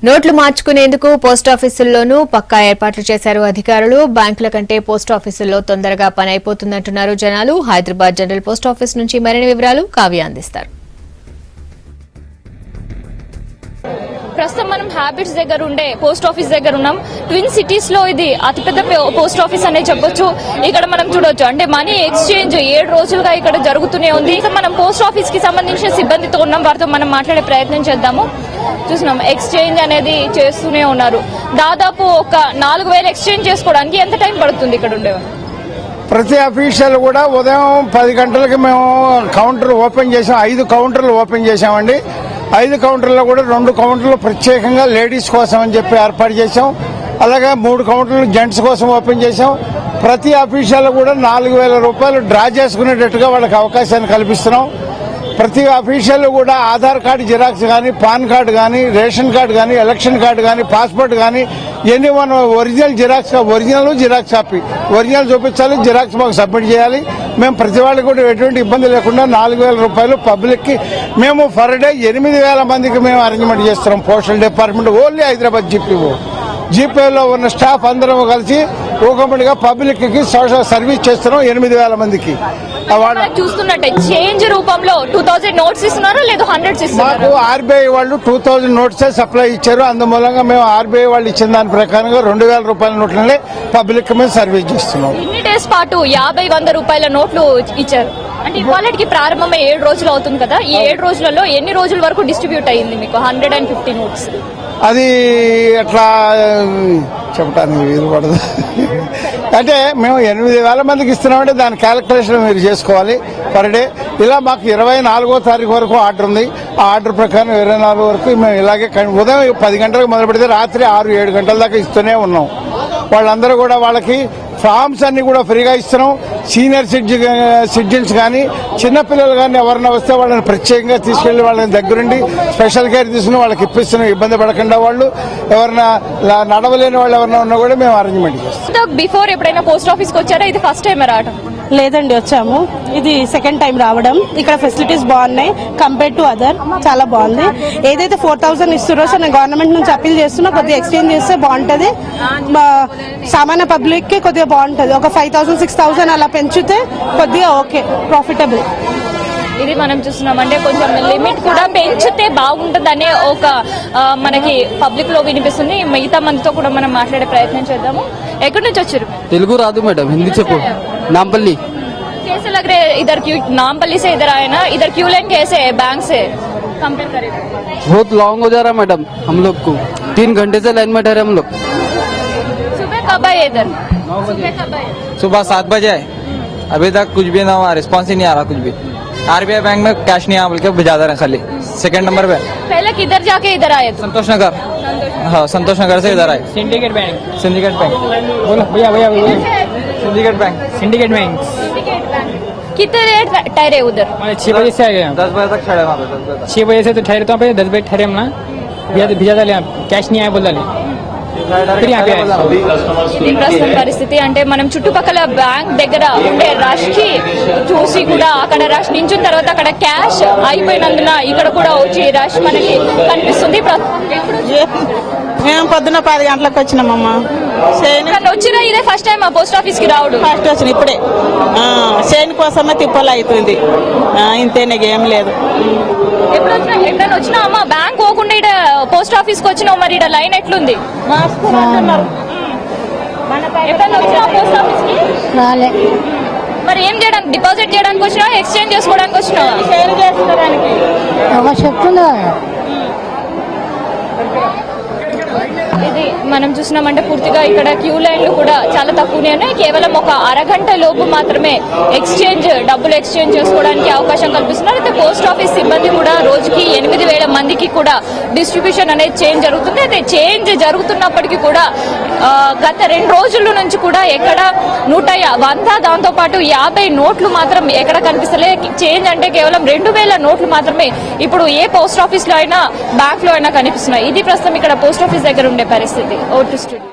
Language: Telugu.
నోట్లు మార్చుకునేందుకు పోస్టాఫీసుల్లోనూ పక్కా ఏర్పాట్లు చేశారు అధికారులు. బ్యాంకుల కంటే పోస్టాఫీసుల్లో తొందరగా పని అయిపోతుందంటున్నారు జనాలు. హైదరాబాద్ జనరల్ పోస్టాఫీస్ నుంచి మరిన్ని వివరాలు కావ్య అందిస్తారు. ప్రస్తుతం మనం హ్యాబిట్స్ దగ్గర ఉండే పోస్ట్ ఆఫీస్ దగ్గర ఉన్నాం. ట్విన్ సిటీస్ లో ఇది అతిపెద్ద పోస్ట్ ఆఫీస్ అనే చెప్పొచ్చు. ఇక్కడ మనం చూడొచ్చు, అంటే మనీ ఎక్స్చేంజ్ 7 రోజులుగా ఇక్కడ జరుగుతూనే ఉంది. మనం పోస్ట్ ఆఫీస్ కి సంబంధించిన సిబ్బందితో ఉన్నాం, వారితో మనం మాట్లాడే ప్రయత్నం చేద్దాము. చూస్తున్నాం ఎక్స్చేంజ్ అనేది చేస్తూనే ఉన్నారు. దాదాపు ఒక 4000 ఎక్స్చేంజ్ చేసుకోవడానికి ఎంత టైం పడుతుంది ఇక్కడ ఉండేవారు? ప్రతి అఫీషియల్ కూడా ఉదయం 10 గంటలకి మేము కౌంటర్ ఓపెన్ చేసాం. 5 కౌంటర్లు ఓపెన్ చేసామండి. 5 కౌంటర్లో కూడా 2 కౌంటర్లు ప్రత్యేకంగా లేడీస్ కోసం అని చెప్పి ఏర్పాటు చేశాం. అలాగే 3 కౌంటర్లు జెంట్స్ కోసం ఓపెన్ చేశాం. ప్రతి అఫీషియల్ కూడా 4000 రూపాయలు డ్రా చేసుకునేటట్టుగా వాళ్ళకి అవకాశాన్ని కల్పిస్తున్నాం. ప్రతి అఫీషియల్ కూడా ఆధార్ కార్డు జిరాక్స్ కానీ, పాన్ కార్డు కానీ, రేషన్ కార్డు కానీ, ఎలక్షన్ కార్డు కానీ, పాస్పోర్ట్ కానీ ఇవన్నీ మనం ఒరిజినల్ జిరాక్స్ కాపీ ఒరిజినల్ చూపించాలి, జిరాక్స్ మాకు సబ్మిట్ చేయాలి. మేము ప్రతి వాళ్ళకి కూడా ఎటువంటి ఇబ్బంది లేకుండా 4000 రూపాయలు పబ్లిక్ కి మేము పర్ డే 8000 మందికి మేము అరేంజ్మెంట్ చేస్తున్నాం. పోస్టల్ డిపార్ట్మెంట్ ఓన్లీ హైదరాబాద్ జీపీలో ఉన్న స్టాఫ్ అందరం కలిసి ఒకటిగా పబ్లిక్ కి సోషల్ సర్వీస్ చేస్తున్నాం 8000 మందికి. చూస్తున్నట్టే చేంజ్ రూపంలో 2000 నోట్స్ ఇస్తున్నారా లేదా 100 ఇస్తున్నారా? మాకు ఆర్బీఐ వాళ్ళు 2000 నోట్స్ సప్లై ఇచ్చారు. అందుమూలంగా మేము ఆర్బీఐ వాళ్ళు ఇచ్చిన దాని ప్రకారంగా 2000 రూపాయల నోట్లనే పబ్లిక్ మేము సర్వీస్ చేస్తున్నాం. ఇన్ని డేస్ పాటు 50-100 రూపాయల నోట్లు ఇచ్చారు. అంటే ఇవాళకి ప్రారంభమై 7 రోజులు అవుతుంది కదా. ఈ 7 రోజులలో ఎన్ని రోజుల వరకు డిస్ట్రిబ్యూట్ అయ్యింది మీకు 150 నోట్స్? అది ఎట్లా చెప్పడానికి వీలు పడదు. అంటే మేము 8000 మందికి ఇస్తున్నామంటే దాని క్యాలిక్యులేషన్ మీరు చేసుకోవాలి పర్ డే. ఇలా మాకు 24వ తారీఖు వరకు ఆర్డర్ ఉంది. ఆ ఆర్డర్ ప్రకారం 24 వరకు మేము ఇలాగే ఉదయం 10 గంటలకు మొదలు పెడితే రాత్రి 6-7 గంటల దాకా ఇస్తూనే ఉన్నాం. వాళ్ళందరూ కూడా వాళ్ళకి ఫామ్స్ అన్ని కూడా ఫ్రీగా ఇస్తున్నాం. సీనియర్ సిటిజన్స్ కానీ, చిన్నపిల్లలు కానీ ఎవరైనా వస్తే వాళ్ళని ప్రత్యేకంగా తీసుకెళ్లి వాళ్ళని దగ్గరుండి స్పెషల్ కేర్ తీసుకుని వాళ్ళకి ఇప్పిస్తున్నాం. ఇబ్బంది పడకుండా వాళ్ళు ఎవరైనా నడవలేని వాళ్ళు ఎవరైనా ఉన్నా కూడా మేము అరేంజ్మెంట్ చేస్తాం. బిఫోర్ ఎప్పుడైనా పోస్ట్ ఆఫీస్ కి వచ్చారా? ఇది ఫస్ట్ టైం రావడం? లేదండి, వచ్చాము. ఇది సెకండ్ టైం రావడం. ఇక్కడ ఫెసిలిటీస్ బాగున్నాయి కంపేర్ టు అదర్, చాలా బాగుంది. ఏదైతే 4000 ఇస్తున్నారో సో నేను గవర్నమెంట్ నుంచి అప్పీల్ చేస్తున్నా, కొద్దిగా ఎక్స్చేంజ్ చేస్తే బాగుంటది. సామాన్య పబ్లిక్ కి కొద్దిగా బాగుంటది. ఒక 5000-6000 అలా పెంచితే కొద్దిగా ఓకే, ప్రాఫిటబుల్. ఇది మనం చూస్తున్నాం, అంటే కొంచెం లిమిట్ కూడా పెంచితే బాగుంటుందనే ఒక మనకి పబ్లిక్ లో వినిపిస్తుంది. మిగతా మందితో కూడా మనం మాట్లాడే ప్రయత్నం చేద్దాము. ఎక్కడి నుంచి వచ్చారు? తెలుగు రాదు మేడం, హిందీ చెప్పు. नामपल्ली। कैसे लग रहे इधर क्यू? नामपल्ली से इधर आए ना, इधर क्यू लाइन कैसे है बैंक से कंपेयर करें? बहुत लॉन्ग हो जा रहा है मैडम हम लोग को। 3 घंटे से लाइन में ठहरे हम लोग। सुबह कब आए इधर? सुबह 7 बजे आए। अभी तक कुछ भी ना हुआ, रिस्पॉन्स ही नहीं आ रहा कुछ भी। आरबीआई बैंक में कैश नहीं आ बोल के भिजा रहे खाली। सेकंड नंबर पे पहले किधर जाके इधर आए? संतोष नगर। हाँ, संतोष नगर से इधर आए। सिंडिकेट बैंक बोलो भैया सिंडिकेट बैंक। कितने देर ठहरे उधर? 6 बजे से आ गए। 10 बजे तक ठहरे वहाँ पे। 6 बजे से तो ठहरे तो 10 बजे ठहरे हम ना भिजा डाले, कैश नहीं आया बोल डाले। ఇది ప్రస్తుత పరిస్థితి. అంటే మనం చుట్టుపక్కల బ్యాంక్ దగ్గర ఉండే రష్ కి చూసి కూడా అక్కడ రష్ నించిన తర్వాత అక్కడ క్యాష్ అయిపోయినందున ఇక్కడ కూడా వచ్చి రష్ మనకి కనిపిస్తుంది. మేము పొద్దున 10 గంటలకు వచ్చినామమ్మా. వచ్చినా ఇదే ఫస్ట్ టైం పోస్ట్ ఆఫీస్ కి రావడం? ఫస్ట్ వచ్చిన ఇప్పుడే. చేను కోసమే తిప్పలు అవుతుంది, ఇంతేనే ఏం లేదు. ఎప్పుడైనా వచ్చినా అమ్మా బ్యాంక్ పోకుండా ఇక్కడ పోస్ట్ ఆఫీస్ కి వచ్చినావు, మరి ఇక్కడ లైన్ ఎట్లుంది? ఎప్పుడైనా వచ్చినా పోస్ట్ ఆఫీస్ కి? మరి ఏం చేయడానికి? డిపాజిట్ చేయడానికి వచ్చినా, ఎక్స్చేంజ్ చేసుకోవడానికి వచ్చినా? షేర్ చేసుకోవడానికి చెప్తుందా? ఇది మనం చూసినామంటే పూర్తిగా ఇక్కడ క్యూ లైన్లు కూడా చాలా తక్కువనే ఉన్నాయి. కేవలం ఒక అరగంట లోపు మాత్రమే డబ్బులు ఎక్స్చేంజ్ చేసుకోవడానికి అవకాశం కల్పిస్తున్నారు. అయితే పోస్ట్ ఆఫీస్ సిబ్బంది కూడా రోజుకి 8000 మందికి కూడా డిస్ట్రిబ్యూషన్ అనేది చేంజ్ జరుగుతుంది. అయితే చేంజ్ జరుగుతున్నప్పటికీ కూడా గత 2 రోజుల నుంచి కూడా ఎక్కడ 100 దాంతో పాటు 50 నోట్లు మాత్రం ఎక్కడ కనిపిస్తలే. చేంజ్ అంటే కేవలం 2000 నోట్లు మాత్రమే ఇప్పుడు ఏ పోస్ట్ ఆఫీస్ లో అయినా, బ్యాంక్ లో అయినా కనిపిస్తున్నాయి. ఇది ప్రస్తుతం ఇక్కడ పోస్ట్ ఆఫీస్ దగ్గర ఉండే పరిస్థితి. Vote studio.